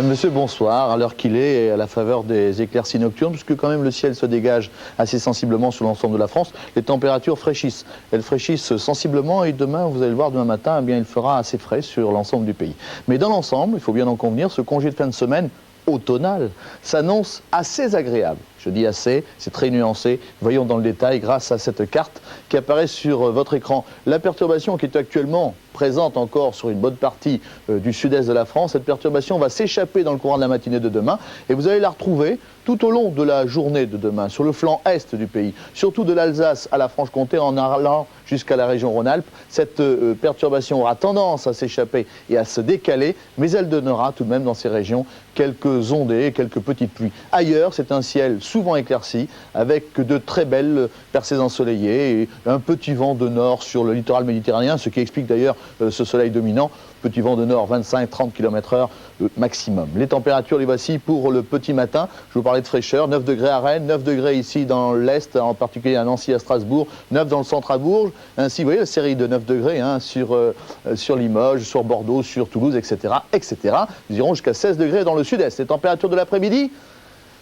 Madame, Monsieur, bonsoir. À l'heure qu'il est, et à la faveur des éclaircies nocturnes, puisque quand même le ciel se dégage assez sensiblement sur l'ensemble de la France, les températures fraîchissent. Elles fraîchissent sensiblement et demain, vous allez le voir demain matin, eh bien, il fera assez frais sur l'ensemble du pays. Mais dans l'ensemble, il faut bien en convenir, ce congé de fin de semaine automnal s'annonce assez agréable. Je dis assez, c'est très nuancé. Voyons dans le détail grâce à cette carte qui apparaît sur votre écran. La perturbation qui est actuellement présente encore sur une bonne partie du sud-est de la France, cette perturbation va s'échapper dans le courant de la matinée de demain et vous allez la retrouver tout au long de la journée de demain, sur le flanc est du pays, surtout de l'Alsace à la Franche-Comté en allant jusqu'à la région Rhône-Alpes. Cette perturbation aura tendance à s'échapper et à se décaler, mais elle donnera tout de même dans ces régions quelques ondées, quelques petites pluies. Ailleurs, c'est un ciel souvent éclairci, avec de très belles percées ensoleillées et un petit vent de nord sur le littoral méditerranéen, ce qui explique d'ailleurs ce soleil dominant. Petit vent de nord, 25-30 km/h maximum. Les températures, les voici pour le petit matin. Je vous parlais de fraîcheur, 9 degrés à Rennes, 9 degrés ici dans l'Est, en particulier à Nancy, à Strasbourg, 9 dans le centre à Bourges. Ainsi, vous voyez la série de 9 degrés hein, sur Limoges, sur Bordeaux, sur Toulouse, etc. etc. Nous irons jusqu'à 16 degrés dans le sud-est. Les températures de l'après-midi,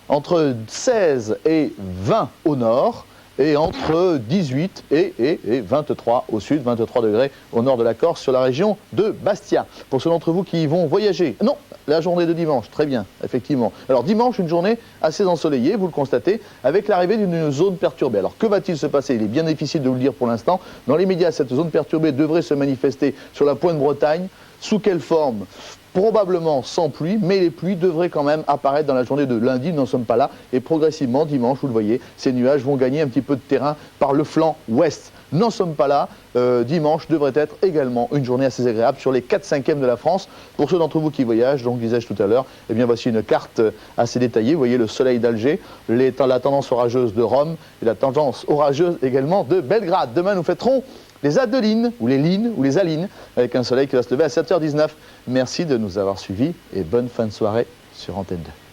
entre 16 et 20 au nord, et entre 18 et 23 au sud, 23 degrés au nord de la Corse, sur la région de Bastia. Pour ceux d'entre vous qui vont voyager, non, la journée de dimanche, très bien, effectivement. Alors dimanche, une journée assez ensoleillée, vous le constatez, avec l'arrivée d'une zone perturbée. Alors que va-t-il se passer? Il est bien difficile de vous le dire pour l'instant. Dans les médias, cette zone perturbée devrait se manifester sur la pointe Bretagne. Sous quelle forme? Probablement sans pluie, mais les pluies devraient quand même apparaître dans la journée de lundi, nous n'en sommes pas là, et progressivement, dimanche, vous le voyez, ces nuages vont gagner un petit peu de terrain par le flanc ouest. Nous n'en sommes pas là, dimanche devrait être également une journée assez agréable sur les 4/5e de la France. Pour ceux d'entre vous qui voyagent, donc disais-je tout à l'heure, eh bien voici une carte assez détaillée, vous voyez le soleil d'Alger, la tendance orageuse de Rome, et la tendance orageuse également de Belgrade. Demain, nous fêterons les Adelines, ou les Lines, ou les Alines, avec un soleil qui va se lever à 7h19. Merci de nous avoir suivis et bonne fin de soirée sur Antenne 2.